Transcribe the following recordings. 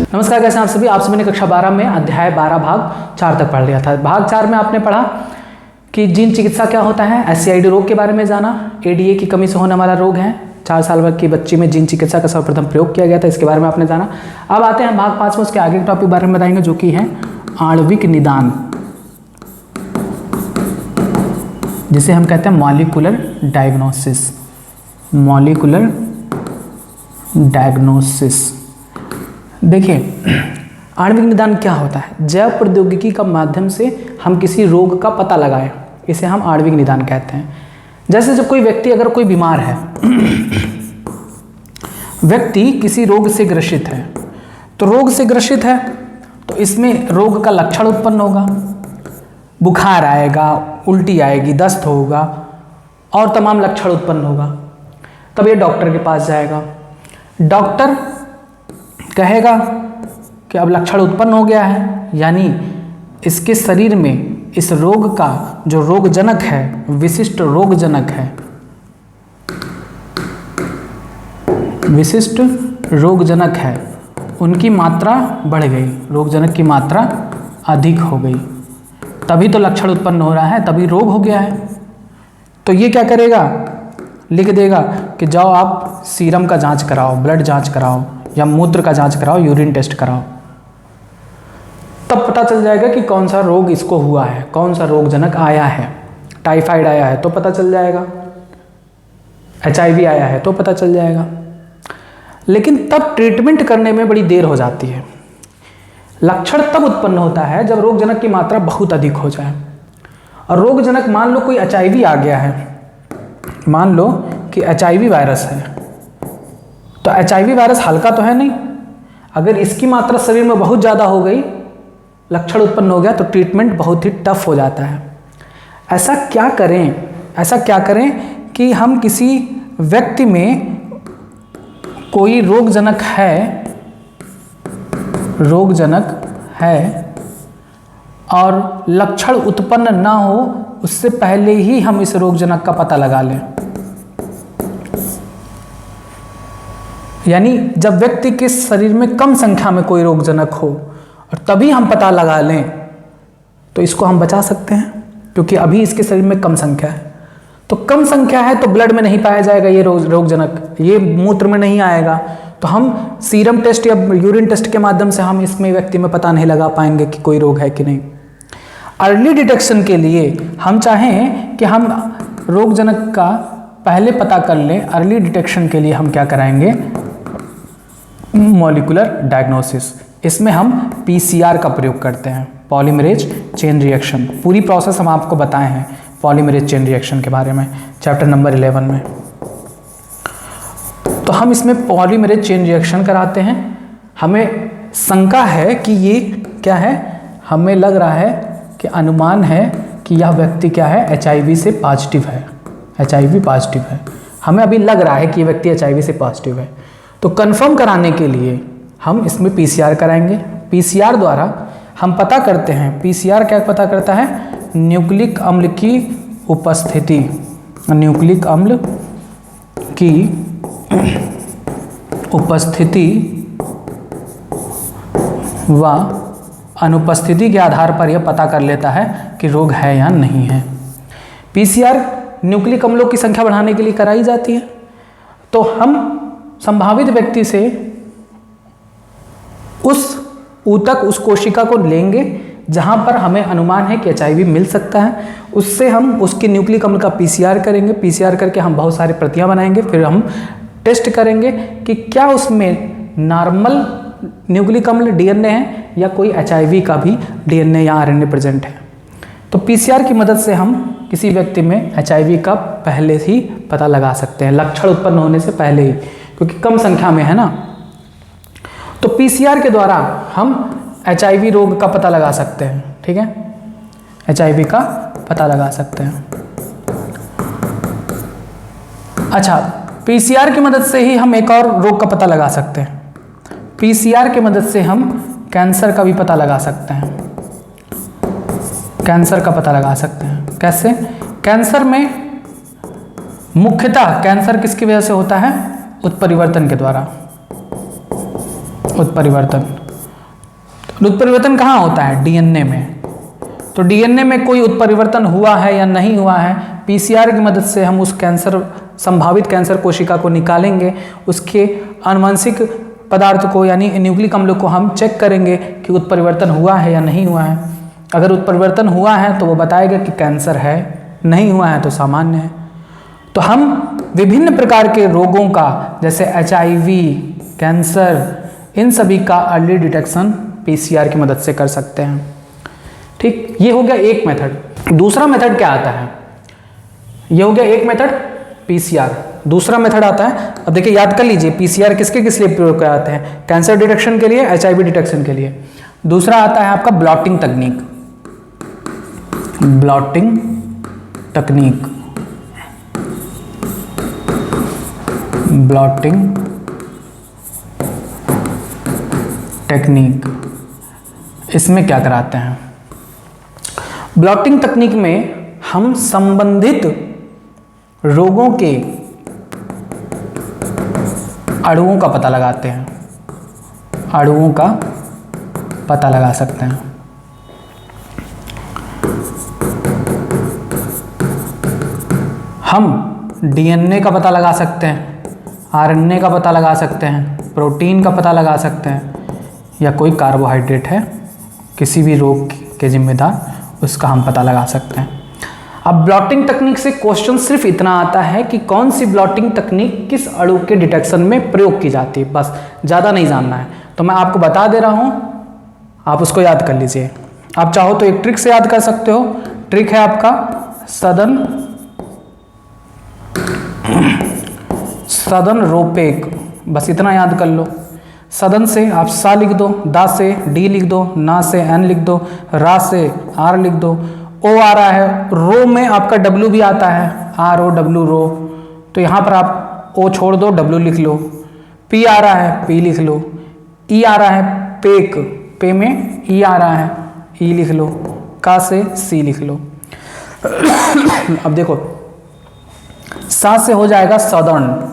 नमस्कार, कैसे हैं आप सभी। आपसे मैंने कक्षा 12 में अध्याय 12 भाग 4 तक पढ़ लिया था। भाग 4 में आपने पढ़ा कि जीन चिकित्सा क्या होता है, SCID रोग के बारे में जाना, ADA की कमी से होने वाला रोग है। 4 साल की बच्ची में जीन चिकित्सा का सर्वप्रथम प्रयोग किया गया था, इसके बारे में आपने जाना। अब आते हैं भाग 5 में, उसके आगे के टॉपिक के बारे में बताएंगे, जो कि है आणविक निदान, जिसे हम कहते हैं मॉलिक्यूलर डायग्नोसिस। मॉलिक्यूलर डायग्नोसिस, देखिए आणविक निदान क्या होता है। जैव प्रौद्योगिकी का माध्यम से हम किसी रोग का पता लगाएं, इसे हम आणविक निदान कहते हैं। जैसे जब कोई व्यक्ति अगर कोई बीमार है, व्यक्ति किसी रोग से ग्रसित है, तो रोग से ग्रसित है तो इसमें रोग का लक्षण उत्पन्न होगा, बुखार आएगा, उल्टी आएगी, दस्त होगा और तमाम लक्षण उत्पन्न होगा। तब ये डॉक्टर के पास जाएगा, डॉक्टर कहेगा कि अब लक्षण उत्पन्न हो गया है, यानी इसके शरीर में इस रोग का जो रोगजनक है, विशिष्ट रोगजनक है, विशिष्ट रोगजनक है, उनकी मात्रा बढ़ गई, रोगजनक की मात्रा अधिक हो गई, तभी तो लक्षण उत्पन्न हो रहा है, तभी रोग हो गया है। तो ये क्या करेगा, लिख देगा कि जाओ आप सीरम का जांच कराओ, ब्लड जांच कराओ, या मूत्र का जांच कराओ, यूरिन टेस्ट कराओ। तब पता चल जाएगा कि कौन सा रोग इसको हुआ है, कौन सा रोगजनक आया है। टाइफाइड आया है तो पता चल जाएगा, HIV आया है तो पता चल जाएगा। लेकिन तब ट्रीटमेंट करने में बड़ी देर हो जाती है। लक्षण तब उत्पन्न होता है जब रोगजनक की मात्रा बहुत अधिक हो जाए। और रोगजनक, मान लो कोई HIV आ गया है, मान लो कि HIV वायरस है, तो HIV वायरस हल्का तो है नहीं। अगर इसकी मात्रा शरीर में बहुत ज़्यादा हो गई, लक्षण उत्पन्न हो गया, तो ट्रीटमेंट बहुत ही टफ हो जाता है। ऐसा क्या करें कि हम किसी व्यक्ति में कोई रोगजनक है और लक्षण उत्पन्न ना हो, उससे पहले ही हम इस रोगजनक का पता लगा लें। यानी जब व्यक्ति के शरीर में कम संख्या में कोई रोगजनक हो और तभी हम पता लगा लें, तो इसको हम बचा सकते हैं, क्योंकि अभी इसके शरीर में कम संख्या है। तो कम संख्या है तो ब्लड में नहीं पाया जाएगा ये रोगजनक, ये मूत्र में नहीं आएगा, तो हम सीरम टेस्ट या यूरिन टेस्ट के माध्यम से हम इसमें व्यक्ति में पता नहीं लगा पाएंगे कि कोई रोग है कि नहीं। अर्ली डिटेक्शन के लिए हम चाहें कि हम रोगजनक का पहले पता कर लें, अर्ली डिटेक्शन के लिए हम क्या कराएंगे, मॉलिक्यूलर डायग्नोसिस। इसमें हम PCR का प्रयोग करते हैं, पॉलीमरेज चेन रिएक्शन। पूरी प्रोसेस हम आपको बताए हैं पॉलीमरेज चेन रिएक्शन के बारे में, चैप्टर नंबर 11 में। तो हम इसमें पॉलीमरेज चेन रिएक्शन कराते हैं। हमें शंका है कि ये क्या है, हमें लग रहा है कि अनुमान है कि यह व्यक्ति क्या है, HIV से पॉजिटिव है, HIV पॉजिटिव है। हमें अभी लग रहा है कि ये व्यक्ति HIV से पॉजिटिव है। तो कंफर्म कराने के लिए हम इसमें PCR कराएंगे। PCR द्वारा हम पता करते हैं, PCR क्या पता करता है, न्यूक्लिक अम्ल की उपस्थिति, न्यूक्लिक अम्ल की उपस्थिति व अनुपस्थिति के आधार पर यह पता कर लेता है कि रोग है या नहीं है। PCR न्यूक्लिक अम्लों की संख्या बढ़ाने के लिए कराई जाती है। तो हम संभावित व्यक्ति से उस ऊतक, उस कोशिका को लेंगे जहां पर हमें अनुमान है कि HIV मिल सकता है। उससे हम उसके न्यूक्लिक अम्ल का PCR करेंगे। PCR करके हम बहुत सारी प्रतियां बनाएंगे, फिर हम टेस्ट करेंगे कि क्या उसमें नॉर्मल न्यूक्लिक अम्ल DNA है या कोई HIV का भी DNA या RNA प्रेजेंट है। तो PCR की मदद से हम किसी व्यक्ति में HIV का पहले ही पता लगा सकते हैं, लक्षण उत्पन्न होने से पहले ही, क्योंकि कम संख्या में है ना। तो PCR के द्वारा हम HIV रोग का पता लगा सकते हैं, ठीक है, HIV का पता लगा सकते हैं। अच्छा, PCR की मदद से ही हम एक और रोग का पता लगा सकते हैं। PCR की मदद से हम कैंसर का भी पता लगा सकते हैं, कैंसर का पता लगा सकते हैं। कैसे? कैंसर में मुख्यतः कैंसर किसकी वजह से होता है, उत्परिवर्तन के द्वारा, उत्परिवर्तन। उत्परिवर्तन कहाँ होता है? डीएनए में। तो डीएनए में कोई उत्परिवर्तन हुआ है या नहीं हुआ है, पीसीआर की मदद से हम उस कैंसर, संभावित कैंसर कोशिका को निकालेंगे, उसके आनुवंशिक पदार्थ को यानी न्यूक्लिक अम्ल को हम चेक करेंगे कि उत्परिवर्तन हुआ है या नहीं हुआ है। अगर उत्परिवर्तन हुआ है तो वो बताएगा कि कैंसर है, नहीं हुआ है तो सामान्य है। तो हम विभिन्न प्रकार के रोगों का, जैसे एचआईवी, कैंसर, इन सभी का अर्ली डिटेक्शन पीसीआर की मदद से कर सकते हैं। ठीक, ये हो गया एक मेथड। दूसरा मेथड क्या आता है? ये हो गया एक मेथड पीसीआर। दूसरा मेथड आता है, अब देखिए याद कर लीजिए, पीसीआर किसके किस लिए प्रयोग कराते हैं? कैंसर डिटेक्शन के लिए, एचआईवी डिटेक्शन के लिए। दूसरा आता है आपका ब्लॉटिंग तकनीक। ब्लॉटिंग तकनीक, ब्लॉटिंग टेक्निक, इसमें क्या कराते हैं? ब्लॉटिंग तकनीक में हम संबंधित रोगों के अणुओं का पता लगाते हैं, अणुओं का पता लगा सकते हैं। हम डीएनए का पता लगा सकते हैं, आरएनए का पता लगा सकते हैं, प्रोटीन का पता लगा सकते हैं, या कोई कार्बोहाइड्रेट है किसी भी रोग के जिम्मेदार, उसका हम पता लगा सकते हैं। अब ब्लॉटिंग तकनीक से क्वेश्चन सिर्फ इतना आता है कि कौन सी ब्लॉटिंग तकनीक किस अणु के डिटेक्शन में प्रयोग की जाती है, बस, ज़्यादा नहीं जानना है। तो मैं आपको बता दे रहा हूँ, आप उसको याद कर लीजिए। आप चाहो तो एक ट्रिक से याद कर सकते हो। ट्रिक है आपका सदन रोपेक, बस इतना याद कर लो। सदन से आप सा लिख दो, दा से डी लिख दो, ना से एन लिख दो, रा से आर लिख दो, ओ आ रहा है, रो में आपका डब्ल्यू भी आता है, आर ओ डब्ल्यू रो, तो यहाँ पर आप ओ छोड़ दो, डब्ल्यू लिख लो। पी आ रहा है, पी लिख लो। ई आ रहा है, पेक, पे में ई आ रहा है, ई लिख लो। का से सी लिख लो। अब देखो, सा से हो जाएगा southern,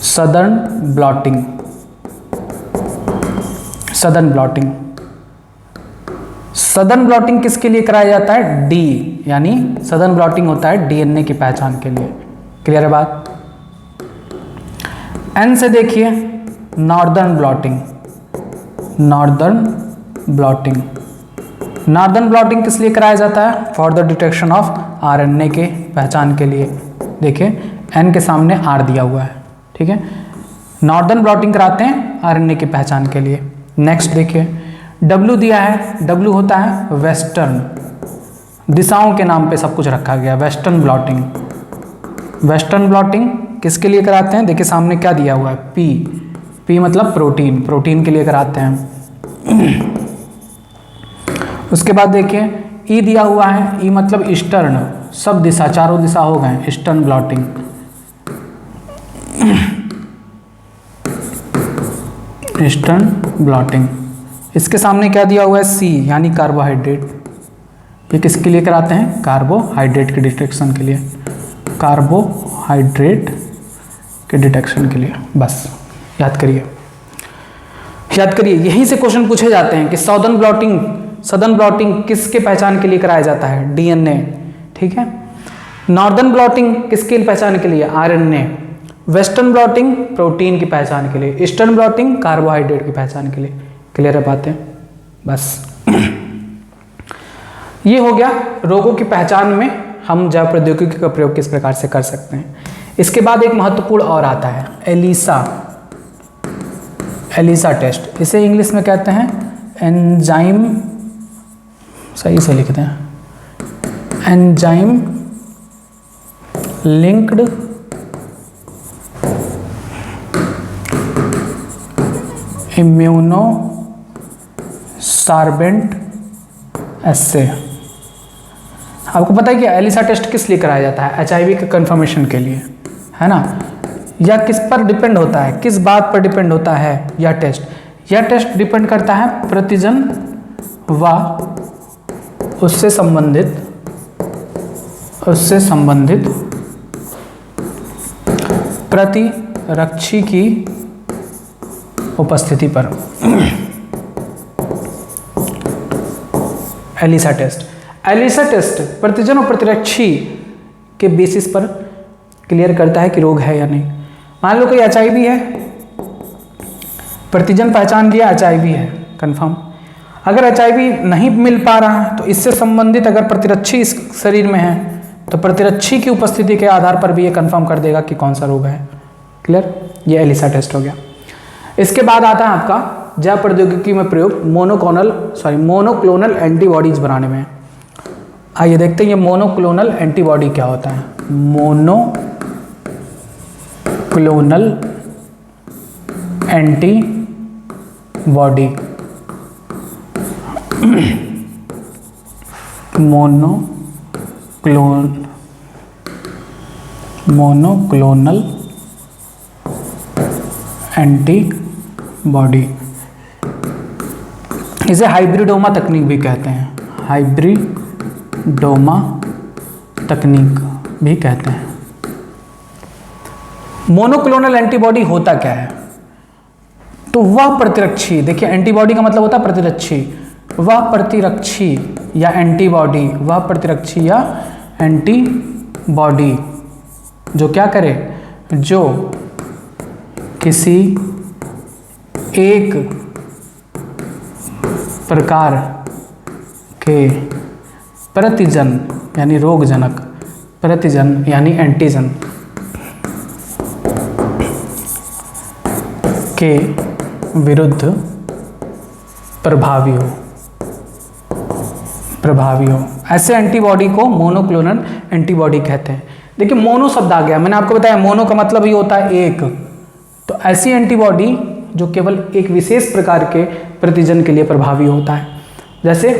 southern blotting, southern blotting. Southern blotting किसके लिए कराया जाता है? डी, यानी सदर्न ब्लॉटिंग होता है डीएनए की पहचान के लिए। क्लियर है बात? एन से देखिए northern blotting, northern blotting. Northern blotting किस लिए कराया जाता है? For the detection of RNA के पहचान के लिए। देखिए एन के सामने आर दिया हुआ है, ठीक है। नॉर्दर्न ब्लॉटिंग कराते हैं आरएनए की पहचान के लिए। नेक्स्ट देखिए, डब्ल्यू दिया है, डब्ल्यू होता है वेस्टर्न, दिशाओं के नाम पे सब कुछ रखा गया, वेस्टर्न ब्लॉटिंग। वेस्टर्न ब्लॉटिंग किसके लिए कराते हैं? देखिए सामने क्या दिया हुआ है, पी, पी मतलब प्रोटीन, प्रोटीन के लिए कराते हैं। उसके बाद देखिए ई दिया हुआ है, ई मतलब ईस्टर्न, सब दिशा, चारों दिशा हो गए, ईस्टर्न ब्लॉटिंग। Eastern blotting. इसके सामने क्या दिया हुआ है? सी, यानी कार्बोहाइड्रेट। ये किसके लिए कराते हैं? कार्बोहाइड्रेट के डिटेक्शन के लिए, कार्बोहाइड्रेट के डिटेक्शन के लिए। बस याद करिए, याद करिए, यहीं से क्वेश्चन पूछे जाते हैं कि सदर्न ब्लॉटिंग किसके पहचान के लिए कराया जाता है? डीएनए, ठीक है। नॉर्दर्न ब्लॉटिंग किसके पहचान के लिए? आरएनए। वेस्टर्न ब्लॉटिंग प्रोटीन की पहचान के लिए, ईस्टर्न ब्लॉटिंग कार्बोहाइड्रेट की पहचान के लिए। क्लियर है बातें? बस ये हो गया रोगों की पहचान में हम जैव प्रौद्योगिकी का प्रयोग किस प्रकार से कर सकते हैं। इसके बाद एक महत्वपूर्ण और आता है एलिसा, एलिसा टेस्ट। इसे इंग्लिश में कहते हैं एंजाइम, सही से लिखते हैं, एंजाइम लिंक्ड इम्यूनो सार्बेंट एस्से। आपको पता है कि एलिसा टेस्ट किस लिए कराया जाता है? एचआईवी के कंफर्मेशन के लिए, है ना। यह किस पर डिपेंड होता है, किस बात पर डिपेंड होता है यह टेस्ट? यह टेस्ट डिपेंड करता है प्रतिजन व उससे संबंधित प्रतिरक्षी की उपस्थिति पर। ELISA test. एलिसा टेस्ट प्रतिजन और प्रतिरक्षी के बेसिस पर क्लियर करता है कि रोग है या नहीं। मान लो कोई HIV है, प्रतिजन पहचान लिया HIV है कंफर्म। अगर HIV नहीं मिल पा रहा है तो इससे संबंधित अगर प्रतिरक्षी इस शरीर में है तो प्रतिरक्षी की उपस्थिति के आधार पर भी ये कंफर्म कर देगा कि कौन सा रोग है। क्लियर, ये एलिसा टेस्ट हो गया। इसके बाद आता है आपका जैव प्रौद्योगिकी में प्रयोग मोनोक्लोनल एंटीबॉडीज बनाने में। आइए देखते हैं ये मोनोक्लोनल एंटीबॉडी क्या होता है। मोनोक्लोनल एंटीबॉडी मोनोक्लोनल एंटीबॉडी, इसे हाइब्रिडोमा तकनीक भी कहते हैं। हाइब्रिडोमा तकनीक भी कहते हैं। मोनोक्लोनल एंटीबॉडी होता क्या है? तो वह प्रतिरक्षी, देखिए एंटीबॉडी का मतलब होता है प्रतिरक्षी, वह प्रतिरक्षी या एंटीबॉडी, वह प्रतिरक्षी या एंटीबॉडी जो क्या करे, जो किसी एक प्रकार के प्रतिजन यानी रोगजनक, प्रतिजन यानी एंटीजन के विरुद्ध प्रभावी हो, ऐसे एंटीबॉडी को मोनोक्लोनल एंटीबॉडी कहते हैं। देखिए मोनो शब्द आ गया, मैंने आपको बताया मोनो का मतलब ही होता है एक, तो ऐसी एंटीबॉडी जो केवल एक विशेष प्रकार के प्रतिजन के लिए प्रभावी होता है। जैसे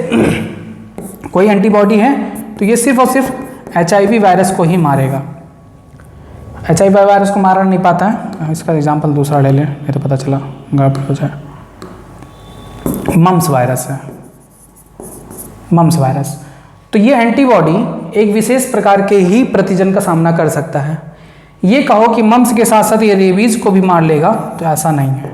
कोई एंटीबॉडी है तो ये सिर्फ और सिर्फ HIV वायरस को ही मारेगा। HIV वायरस को मार नहीं पाता है, इसका एग्जांपल दूसरा ले लें, नहीं तो पता चला गड़बड़ हो जाए। मम्स वायरस है, मम्स वायरस, तो ये एंटीबॉडी एक विशेष प्रकार के ही प्रतिजन का सामना कर सकता है। ये कहो कि मम्स के साथ साथ ये रेबीज को भी मार लेगा, तो ऐसा नहीं है।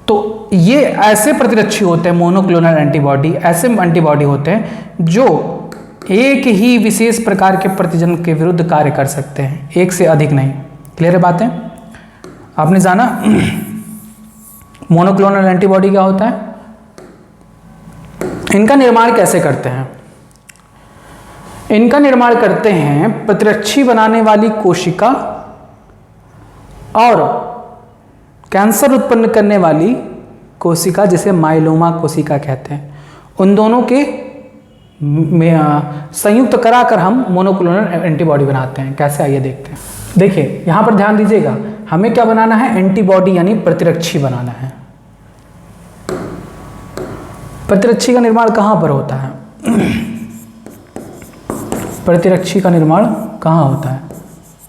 तो ये ऐसे प्रतिरक्षी होते हैं मोनोक्लोनल एंटीबॉडी, ऐसे एंटीबॉडी होते हैं जो एक ही विशेष प्रकार के प्रतिजन के विरुद्ध कार्य कर सकते हैं, एक से अधिक नहीं। क्लियर है बातें? आपने जाना मोनोक्लोनल एंटीबॉडी क्या होता है, इनका निर्माण कैसे करते हैं? इनका निर्माण करते हैं प्रतिरक्षी बनाने वाली कोशिका और कैंसर उत्पन्न करने वाली कोशिका, जिसे माइलोमा कोशिका कहते हैं, उन दोनों के संयुक्त कराकर हम मोनोक्लोनल एंटीबॉडी बनाते हैं। कैसे, आइए देखते हैं। देखिए यहां पर ध्यान दीजिएगा, हमें क्या बनाना है? एंटीबॉडी यानी प्रतिरक्षी बनाना है। प्रतिरक्षी का निर्माण कहां पर होता है? प्रतिरक्षी का निर्माण कहां होता है?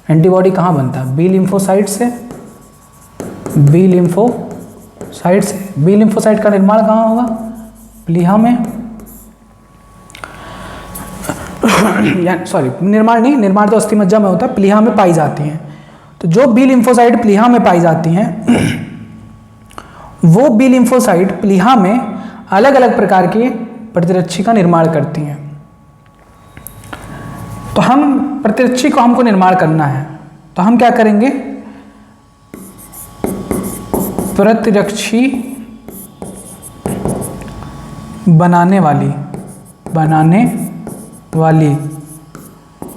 एंटीबॉडी कहां बनता है? बी लिम्फोसाइट से, बी लिम्फोसाइट से। बी लिम्फोसाइट का निर्माण कहां होगा? प्लीहा में, सॉरी निर्माण नहीं, निर्माण तो अस्थि मज्जा में होता है, प्लीहा में पाई जाती हैं। तो जो बी लिम्फोसाइट प्लीहा में पाई जाती हैं वो बी लिम्फोसाइट प्लीहा में अलग अलग प्रकार की प्रतिरक्षी का निर्माण करती हैं। तो हम प्रतिरक्षी को हमको निर्माण करना है, तो हम क्या करेंगे? प्रतिरक्षी बनाने वाली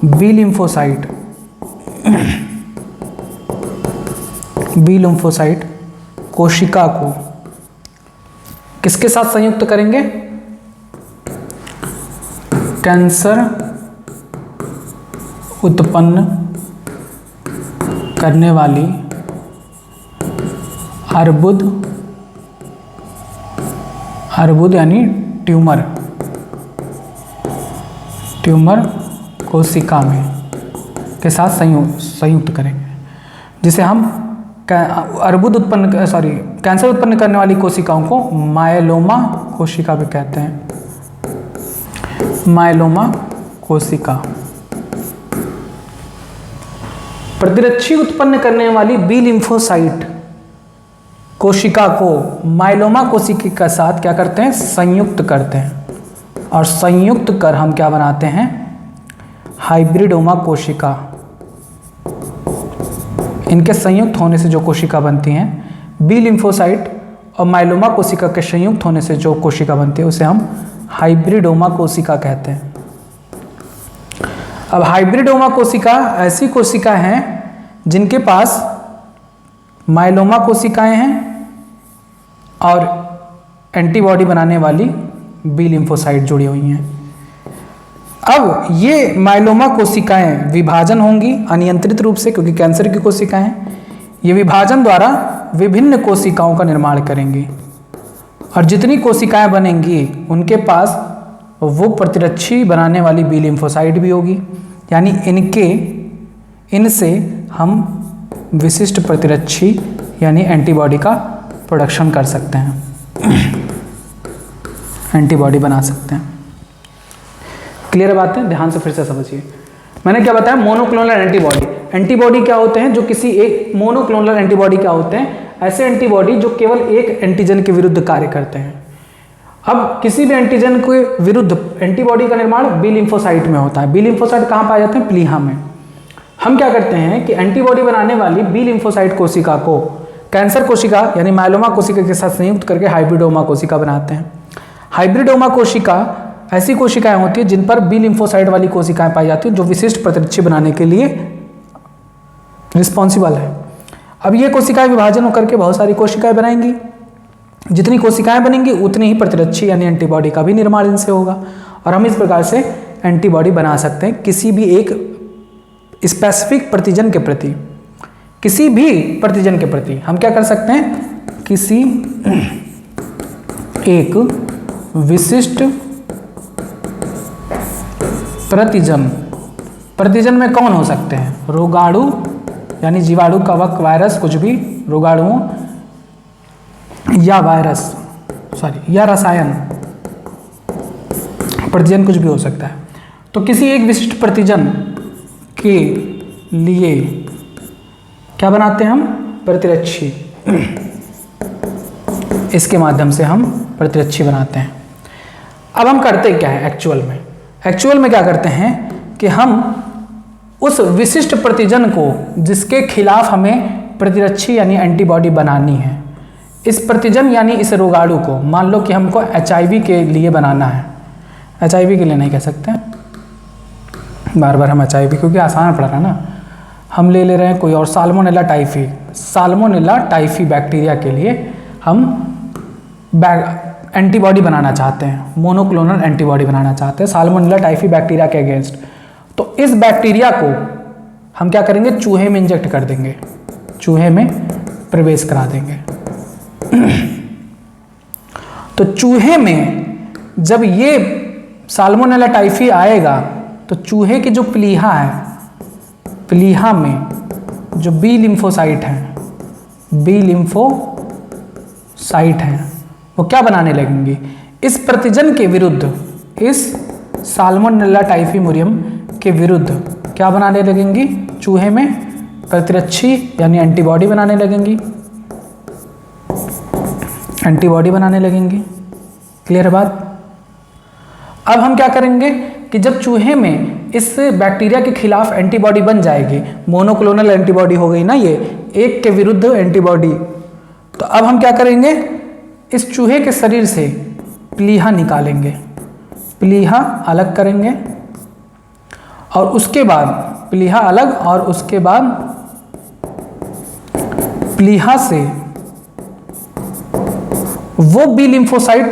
बी लिम्फोसाइट कोशिका को किसके साथ संयुक्त करेंगे? कैंसर उत्पन्न करने वाली अर्बुद यानी ट्यूमर कोशिका में के साथ संयुक्त करेंगे, जिसे हम कैंसर उत्पन्न करने वाली कोशिकाओं को मायलोमा कोशिका भी कहते हैं। मायलोमा कोशिका प्रतिरक्षी उत्पन्न करने वाली बी लिम्फोसाइट कोशिका को माइलोमा कोशिका के साथ क्या करते हैं? संयुक्त करते हैं। और संयुक्त कर हम क्या बनाते हैं, हाइब्रिडोमा कोशिका। इनके संयुक्त होने से जो कोशिका बनती हैं, बी लिम्फोसाइट और माइलोमा कोशिका के संयुक्त होने से जो कोशिका बनती है उसे हम हाइब्रिडोमा कोशिका कहते हैं। अब हाइब्रिडोमा कोशिका ऐसी कोशिका हैं जिनके पास माइलोमा कोशिकाएं हैं और एंटीबॉडी बनाने वाली बी लिम्फोसाइट जुड़ी हुई हैं। अब ये माइलोमा कोशिकाएं विभाजन होंगी अनियंत्रित रूप से, क्योंकि कैंसर की कोशिकाएं हैं। ये विभाजन द्वारा विभिन्न कोशिकाओं का निर्माण करेंगी और जितनी कोशिकाएं बनेंगी उनके पास वो प्रतिरक्षी बनाने वाली बी लिम्फोसाइट भी होगी, यानी इनसे हम विशिष्ट प्रतिरक्षी यानी एंटीबॉडी का प्रोडक्शन कर सकते हैं, एंटीबॉडी बना सकते हैं। क्लियर बात है? ध्यान से फिर से समझिए। मैंने क्या बताया, मोनोक्लोनल एंटीबॉडी। एंटीबॉडी क्या होते हैं, जो किसी एक मोनोक्लोनल एंटीबॉडी क्या होते हैं, ऐसे एंटीबॉडी जो केवल एक एंटीजन के विरुद्ध कार्य करते हैं। अब किसी भी एंटीजन के विरुद्ध एंटीबॉडी का निर्माण बी लिम्फोसाइट में होता है। बी लिम्फोसाइट कहाँ पाए जाते हैं? प्लीहा में। हम क्या करते हैं कि एंटीबॉडी बनाने वाली बी लिम्फोसाइट कोशिका को कैंसर कोशिका यानी माइलोमा कोशिका के साथ संयुक्त करके हाइब्रिडोमा कोशिका बनाते हैं। हाइब्रिडोमा कोशिका ऐसी कोशिकाएं होती है जिन पर बी लिम्फोसाइट वाली कोशिकाएं पाई जाती हैं जो विशिष्ट प्रतिरक्षी बनाने के लिए रिस्पॉन्सिबल है। अब ये कोशिकाएं विभाजन होकर के बहुत सारी कोशिकाएं बनाएंगी। जितनी कोशिकाएं बनेंगी उतनी ही प्रतिरक्षी यानी एंटीबॉडी का भी निर्माण इनसे होगा और हम इस प्रकार से एंटीबॉडी बना सकते हैं किसी भी एक स्पेसिफिक प्रतिजन के प्रति। किसी भी प्रतिजन के प्रति हम क्या कर सकते हैं, किसी एक विशिष्ट प्रतिजन में कौन हो सकते हैं, रोगाणु यानी जीवाणु, कवक, वायरस, कुछ भी रोगाणुओं या वायरस या रसायन प्रतिजन कुछ भी हो सकता है। तो किसी एक विशिष्ट प्रतिजन के लिए क्या बनाते हैं हम, प्रतिरक्षी। इसके माध्यम से हम प्रतिरक्षी बनाते हैं। अब हम करते क्या है एक्चुअल में क्या करते हैं कि हम उस विशिष्ट प्रतिजन को जिसके खिलाफ हमें प्रतिरक्षी यानी एंटीबॉडी बनानी है, इस प्रतिजन यानी इस रोगाणु को, मान लो कि हमको HIV के लिए बनाना है। HIV के लिए नहीं कह सकते बार बार हम HIV, क्योंकि आसान पड़ रहा है ना, हम ले रहे हैं कोई और, साल्मोनेला टाइफी बैक्टीरिया के लिए हम एंटीबॉडी बनाना चाहते हैं, मोनोक्लोनल एंटीबॉडी बनाना चाहते हैं साल्मोनेला टाइफी बैक्टीरिया के अगेंस्ट। तो इस बैक्टीरिया को हम क्या करेंगे, चूहे में इंजेक्ट कर देंगे, चूहे में प्रवेश करा देंगे। तो चूहे में जब ये साल्मोनेला टाइफी आएगा तो चूहे की जो प्लीहा है, प्लीहा में जो बी लिम्फोसाइट हैं वो क्या बनाने लगेंगी, इस प्रतिजन के विरुद्ध, इस साल्मोनेला टाइफीमुरियम के विरुद्ध क्या बनाने लगेंगी, चूहे में प्रतिरक्षी यानी एंटीबॉडी बनाने लगेंगी, क्लियर बात। अब हम क्या करेंगे कि जब चूहे में इस बैक्टीरिया के खिलाफ एंटीबॉडी बन जाएगी, मोनोक्लोनल एंटीबॉडी हो गई ना, ये एक के विरुद्ध एंटीबॉडी, तो अब हम क्या करेंगे, इस चूहे के शरीर से प्लीहा निकालेंगे, प्लीहा अलग करेंगे और उसके बाद प्लीहा अलग, और उसके बाद प्लीहा से वो बी लिम्फोसाइट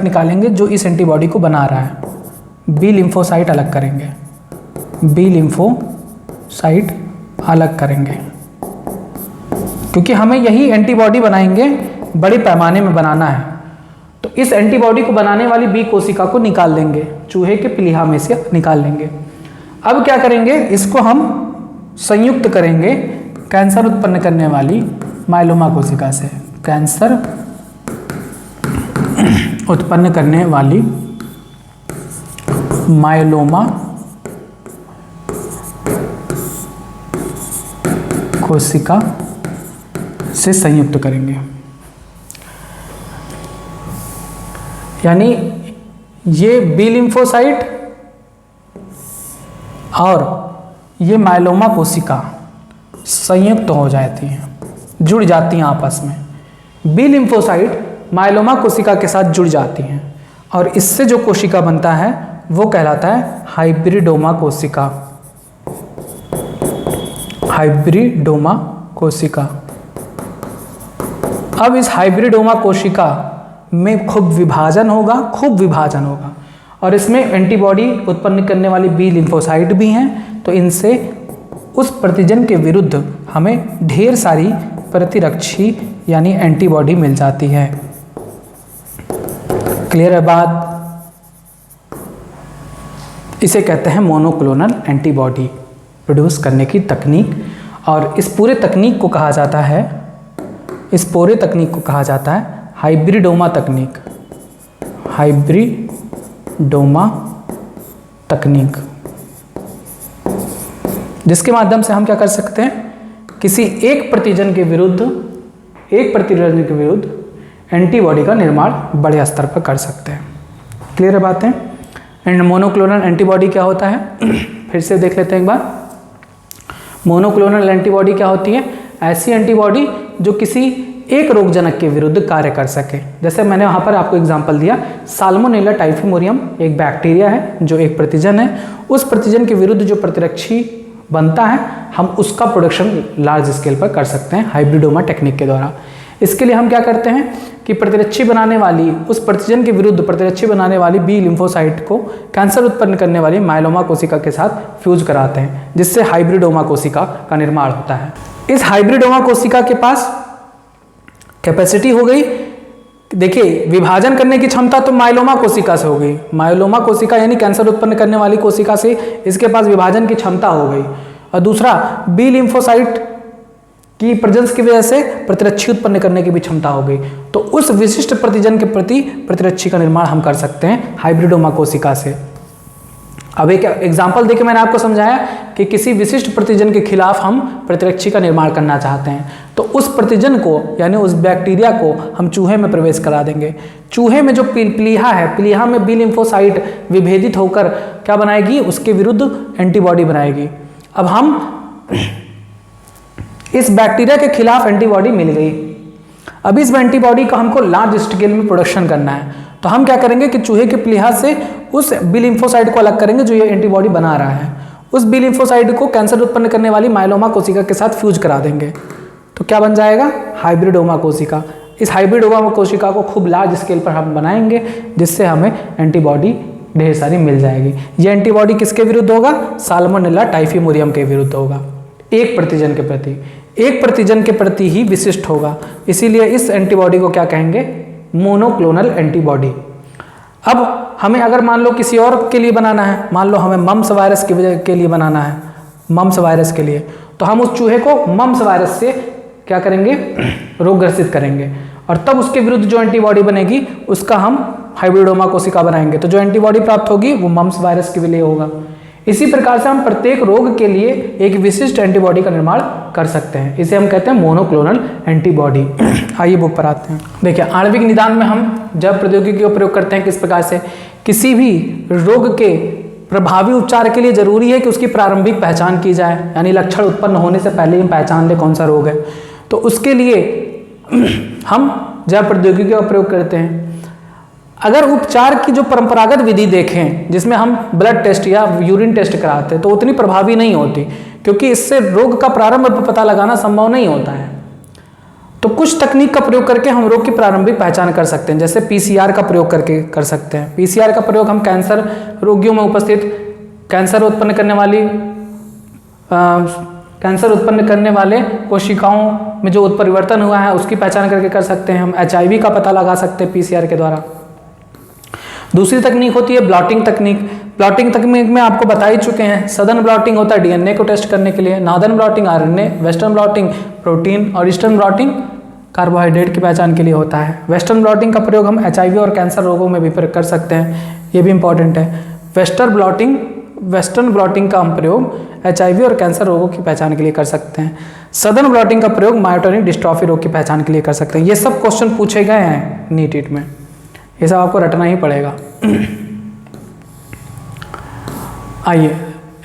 निकालेंगे जो इस एंटीबॉडी को बना रहा है। बी लिम्फोसाइट अलग करेंगे, क्योंकि हमें यही एंटीबॉडी बनाएंगे, बड़े पैमाने में बनाना है। तो इस एंटीबॉडी को बनाने वाली बी कोशिका को निकाल देंगे, चूहे के प्लीहा में से निकाल लेंगे। अब क्या करेंगे, इसको हम संयुक्त करेंगे कैंसर उत्पन्न करने वाली माइलोमा कोशिका से, कैंसर उत्पन्न करने वाली माइलोमा कोशिका से संयुक्त करेंगे। यानी ये बी लिम्फोसाइट और ये माइलोमा कोशिका संयुक्त हो जाती हैं, जुड़ जाती हैं आपस में। बी लिम्फोसाइट माइलोमा कोशिका के साथ जुड़ जाती हैं और इससे जो कोशिका बनता है वो कहलाता है हाइब्रिडोमा कोशिका। हाइब्रिडोमा कोशिका। अब इस हाइब्रिडोमा कोशिका में खूब विभाजन होगा और इसमें एंटीबॉडी उत्पन्न करने वाली बी लिम्फोसाइट भी हैं, तो इनसे उस प्रतिजन के विरुद्ध हमें ढेर सारी प्रतिरक्षी यानी एंटीबॉडी मिल जाती है। क्लियर है बात? इसे कहते हैं मोनोक्लोनल एंटीबॉडी प्रोड्यूस करने की तकनीक, और इस पूरे तकनीक को कहा जाता है हाइब्रिडोमा तकनीक। हाइब्रिडोमा तकनीक, जिसके माध्यम से हम क्या कर सकते हैं, किसी एक प्रतिजन के विरुद्ध एंटीबॉडी का निर्माण बड़े स्तर पर कर सकते हैं। क्लियर है बातें? एंड मोनोक्लोनल एंटीबॉडी क्या होता है फिर से देख लेते हैं एक बार। मोनोक्लोनल एंटीबॉडी क्या होती है? ऐसी एंटीबॉडी जो किसी एक रोगजनक के विरुद्ध कार्य कर सके। जैसे मैंने वहाँ पर आपको एग्जांपल दिया, साल्मोनेला टाइफिमोरियम एक बैक्टीरिया है जो एक प्रतिजन है, उस प्रतिजन के विरुद्ध जो प्रतिरक्षी बनता है हम उसका प्रोडक्शन लार्ज स्केल पर कर सकते हैं हाइब्रिडोमा टेक्निक के द्वारा। इसके लिए हम क्या करते हैं कि प्रतिरक्षी बनाने वाली उस प्रतिजन के विरुद्ध प्रतिरक्षी बनाने वाली बी लिम्फोसाइट को कैंसर उत्पन्न करने वाली माइलोमा कोशिका के साथ फ्यूज कराते हैं, जिससे हाइब्रिडोमा कोशिका का निर्माण होता है। इस हाइब्रिडोमा कोशिका के पास कैपेसिटी हो गई, देखिए विभाजन करने की क्षमता तो माइलोमा कोशिका से हो गई, माइलोमा कोशिका यानी कैंसर उत्पन्न करने वाली कोशिका से इसके पास विभाजन की क्षमता हो गई, और दूसरा बी लिम्फोसाइट की प्रेजेंस की वजह से प्रतिरक्षी उत्पन्न करने की भी क्षमता हो गई। तो उस विशिष्ट प्रतिजन के प्रति प्रतिरक्षी का निर्माण हम कर सकते हैं हाइब्रिडोमा कोशिका से। अब एक एग्जाम्पल देके मैंने आपको समझाया कि किसी विशिष्ट प्रतिजन के खिलाफ हम प्रतिरक्षी का निर्माण करना चाहते हैं, तो उस प्रतिजन को यानी उस बैक्टीरिया को हम चूहे में प्रवेश करा देंगे। चूहे में जो प्लीहा है, प्लीहा में बी लिम्फोसाइट विभेदित होकर क्या बनाएगी, उसके विरुद्ध एंटीबॉडी बनाएगी। अब हम इस बैक्टीरिया के खिलाफ एंटीबॉडी मिल गई, अब इस एंटीबॉडी का हमको लार्ज स्केल में प्रोडक्शन करना है, तो हम क्या करेंगे कि चूहे के प्लीहा से उस बी लिम्फोसाइट को अलग करेंगे जो ये एंटीबॉडी बना रहा है, उस बी लिम्फोसाइट को कैंसर उत्पन्न करने वाली माइलोमा कोशिका के साथ फ्यूज करा देंगे, तो क्या बन जाएगा, हाइब्रिडोमा कोशिका। इस हाइब्रिडोमा कोशिका को खूब लार्ज स्केल पर हम बनाएंगे, जिससे हमें एंटीबॉडी ढेर सारी मिल जाएगी। ये एंटीबॉडी किसके विरुद्ध होगा, साल्मोनेला टाइफिमोरियम के विरुद्ध होगा, एक प्रतिजन के प्रति ही विशिष्ट होगा, इसीलिए इस एंटीबॉडी को क्या कहेंगे, मोनोक्लोनल एंटीबॉडी। अब हमें अगर मान लो किसी और के लिए बनाना है, मान लो हमें मम्स वायरस की वजह के लिए बनाना है, मम्स वायरस के लिए, तो हम उस चूहे को मम्स वायरस से क्या करेंगे, रोग ग्रसित करेंगे, और तब उसके विरुद्ध जो एंटीबॉडी बनेगी उसका हम हाइब्रिडोमा कोशिका बनाएंगे, तो जो एंटीबॉडी प्राप्त होगी वो मम्स वायरस के लिए होगा। इसी प्रकार से हम प्रत्येक रोग के लिए एक विशिष्ट एंटीबॉडी का निर्माण कर सकते हैं, इसे हम कहते हैं मोनोक्लोनल एंटीबॉडी। आइए बुक पर आते हैं। देखिए आणविक निदान में हम जब प्रौद्योगिकी का प्रयोग करते हैं किस प्रकार से, किसी भी रोग के प्रभावी उपचार के लिए जरूरी है कि उसकी प्रारंभिक पहचान की जाए, यानी लक्षण उत्पन्न होने से पहले हम पहचान ले कौन सा रोग है, तो उसके लिए हम जब प्रौद्योगिकी का प्रयोग करते हैं। अगर उपचार की जो परंपरागत विधि देखें जिसमें हम ब्लड टेस्ट या यूरिन टेस्ट कराते हैं, तो उतनी प्रभावी नहीं होती, क्योंकि इससे रोग का प्रारंभ पता लगाना संभव नहीं होता है। तो कुछ तकनीक का प्रयोग करके हम रोग की प्रारंभिक पहचान कर सकते हैं, जैसे पीसीआर का प्रयोग करके कर सकते हैं। पीसीआर का प्रयोग हम कैंसर रोगियों में उपस्थित कैंसर उत्पन्न करने वाले कोशिकाओं में जो उत्परिवर्तन हुआ है उसकी पहचान करके कर सकते हैं। हम एचआईवी का पता लगा सकते हैं पीसीआर के द्वारा। दूसरी तकनीक होती है ब्लॉटिंग तकनीक। ब्लॉटिंग तकनीक में आपको बता ही चुके हैं, सदर्न ब्लॉटिंग होता है डीएनए को टेस्ट करने के लिए, northern blotting RNA, western blotting protein, और ईस्टर्न ब्लॉटिंग कार्बोहाइड्रेट की पहचान के लिए होता है। वेस्टर्न ब्लॉटिंग का प्रयोग हम एचआईवी और कैंसर रोगों में भी प्रयोग कर सकते हैं, ये भी इंपॉर्टेंट है। वेस्टर्न ब्लॉटिंग का हम प्रयोग एचआईवी और कैंसर रोगों की पहचान के लिए कर सकते हैं। सदर्न ब्लॉटिंग का प्रयोग मायोटोनिक डिस्ट्रॉफी रोग की पहचान के लिए कर सकते हैं। ये सब क्वेश्चन पूछे गए हैं नीट में, ये सब आपको रटना ही पड़ेगा। आइए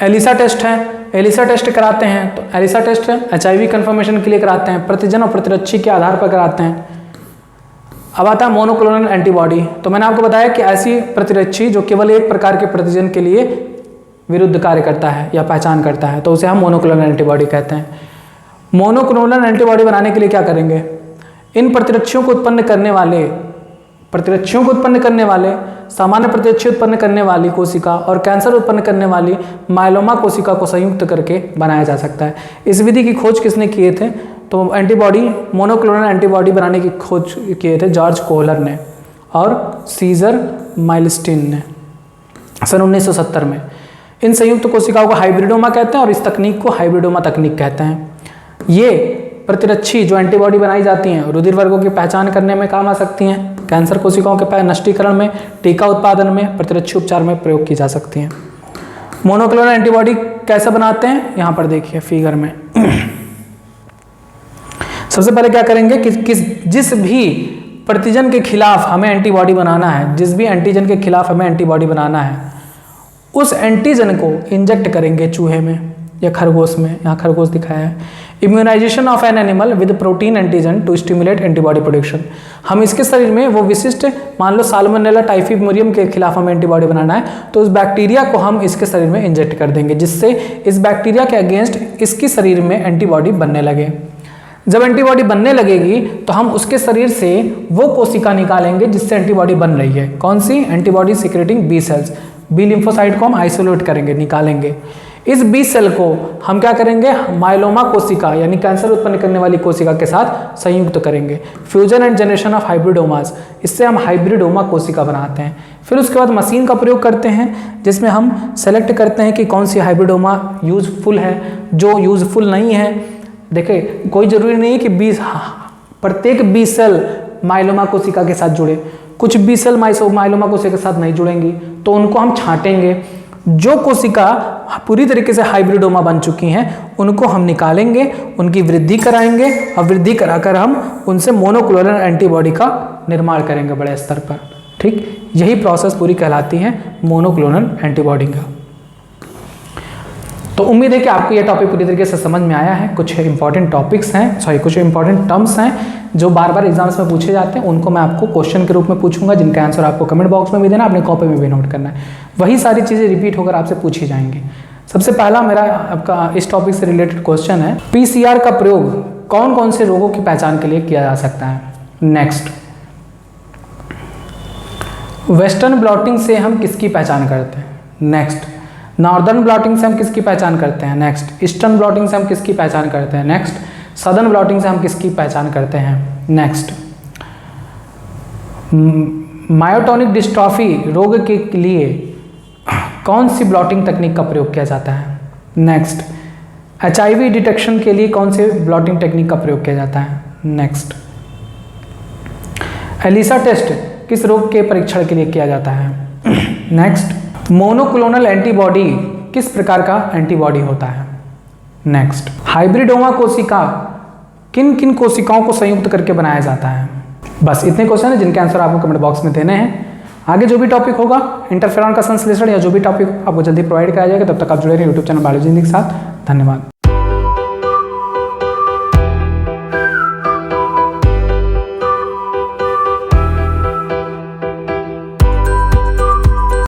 एलिसा टेस्ट है, एलिसा टेस्ट कराते हैं तो एलिसा टेस्ट है एचआईवी कन्फर्मेशन के लिए कराते हैं, प्रतिजन और प्रतिरक्षी के आधार पर कराते हैं। अब आता है मोनोक्लोनल एंटीबॉडी। तो मैंने आपको बताया कि ऐसी प्रतिरक्षी जो केवल एक प्रकार के प्रतिजन के लिए विरुद्ध कार्य करता है या पहचान करता है, तो उसे हम मोनोक्लोनल एंटीबॉडी कहते हैं। मोनोक्लोनल एंटीबॉडी बनाने के लिए क्या करेंगे, इन प्रतिरक्षियों को उत्पन्न करने वाले सामान्य प्रतिरक्षी उत्पन्न करने वाली कोशिका और कैंसर उत्पन्न करने वाली माइलोमा कोशिका को संयुक्त करके बनाया जा सकता है। इस विधि की खोज किसने किए थे, तो एंटीबॉडी मोनोक्लोनल एंटीबॉडी बनाने की खोज किए थे जॉर्ज कोहलर ने और सीजर माइलस्टीन ने सन 1970 में। इन संयुक्त कोशिकाओं को हाइब्रिडोमा कहते हैं और इस तकनीक को हाइब्रिडोमा तकनीक कहते हैं। ये प्रतिरक्षी जो एंटीबॉडी बनाई जाती हैं रुधिर वर्गों की पहचान करने में काम आ सकती हैं, कैंसर कोशिकाओं के नष्टीकरण में, टीका उत्पादन में, प्रतिरक्षी उपचार में प्रयोग की जा सकती हैं। मोनोक्लोनल एंटीबॉडी कैसे बनाते हैं, यहाँ पर देखिए फिगर में। सबसे पहले क्या करेंगे कि जिस भी प्रतिजन के खिलाफ हमें एंटीबॉडी बनाना है, जिस भी एंटीजन के खिलाफ हमें एंटीबॉडी बनाना है, उस एंटीजन को इंजेक्ट करेंगे चूहे में या खरगोश में, यहाँ खरगोश दिखाया है। Immunisation of an animal with protein antigen to stimulate antibody production. हम इसके शरीर में वो विशिष्ट, मान लो साल्मोनेला टाइफिमोरियम के खिलाफ हमें एंटीबॉडी बनाना है, तो उस बैक्टीरिया को हम इसके शरीर में इंजेक्ट कर देंगे, जिससे इस बैक्टीरिया के अगेंस्ट इसके शरीर में एंटीबॉडी बनने लगे। जब एंटीबॉडी बनने लगेगी तो हम उसके शरीर से वो कोशिका निकालेंगे जिससे एंटीबॉडी बन रही है। कौन सी, antibody secreting B cells, B lymphocyte को हम आइसोलेट करेंगे, निकालेंगे। इस बी सेल को हम क्या करेंगे, माइलोमा कोशिका यानी कैंसर उत्पन्न करने वाली कोशिका के साथ संयुक्त करेंगे। Fusion and generation of hybridomas, इससे हम हाइब्रिडोमा कोशिका बनाते हैं। फिर उसके बाद मशीन का प्रयोग करते हैं जिसमें हम सेलेक्ट करते हैं कि कौन सी हाइब्रिडोमा यूजफुल है, जो यूजफुल नहीं है। देखिए कोई ज़रूरी नहीं है कि प्रत्येक बी सेल माइलोमा कोशिका के साथ जुड़े, कुछ बी सेल माइलोमा कोशिका के साथ नहीं जुड़ेंगी, तो उनको हम छांटेंगे। जो कोशिका पूरी तरीके से हाइब्रिडोमा बन चुकी हैं उनको हम निकालेंगे, उनकी वृद्धि कराएंगे और वृद्धि कराकर हम उनसे मोनोक्लोनल एंटीबॉडी का निर्माण करेंगे बड़े स्तर पर। ठीक, यही प्रोसेस पूरी कहलाती है मोनोक्लोनल एंटीबॉडी का। तो उम्मीद है कि आपको यह टॉपिक पूरी तरीके से समझ में आया है। कुछ इंपॉर्टेंट टॉपिक्स हैं, कुछ इंपॉर्टेंट टर्म्स हैं जो बार बार एग्जाम्स में पूछे जाते हैं, उनको मैं आपको क्वेश्चन के रूप में पूछूंगा, जिनका आंसर आपको कमेंट बॉक्स में भी देना, अपने कॉपी में भी नोट करना है। वही सारी चीज़ें रिपीट होकर आपसे पूछी जाएंगी। सबसे पहला मेरा आपका इस टॉपिक से रिलेटेड क्वेश्चन है, PCR का प्रयोग कौन कौन से रोगों की पहचान के लिए किया जा सकता है। नेक्स्ट, वेस्टर्न ब्लॉटिंग से हम किसकी पहचान करते हैं। नेक्स्ट, नॉर्दर्न ब्लॉटिंग से हम किसकी पहचान करते हैं। नेक्स्ट, ईस्टर्न ब्लॉटिंग से हम किसकी पहचान करते हैं। नेक्स्ट, सदर्न ब्लॉटिंग से हम किसकी पहचान करते हैं। नेक्स्ट, मायोटोनिक डिस्ट्रॉफी रोग के लिए कौन सी ब्लॉटिंग तकनीक का प्रयोग किया जाता है। नेक्स्ट, HIV डिटेक्शन के लिए कौन से ब्लॉटिंग टेक्निक का प्रयोग किया जाता है। नेक्स्ट, एलिसा टेस्ट किस रोग के परीक्षण के लिए किया जाता है। नेक्स्ट, मोनोक्लोनल एंटीबॉडी किस प्रकार का एंटीबॉडी होता है। नेक्स्ट, हाइब्रिडोमा कोशिका किन किन कोशिकाओं को संयुक्त करके बनाया जाता है। बस इतने क्वेश्चन हैं जिनके आंसर आपको कमेंट बॉक्स में देने हैं। आगे जो भी टॉपिक होगा, इंटरफेरॉन का संश्लेषण या जो भी टॉपिक आपको जल्दी प्रोवाइड कराया जाएगा। तब तक आप जुड़े रहिए यूट्यूब चैनल बायोलॉजी के साथ। धन्यवाद।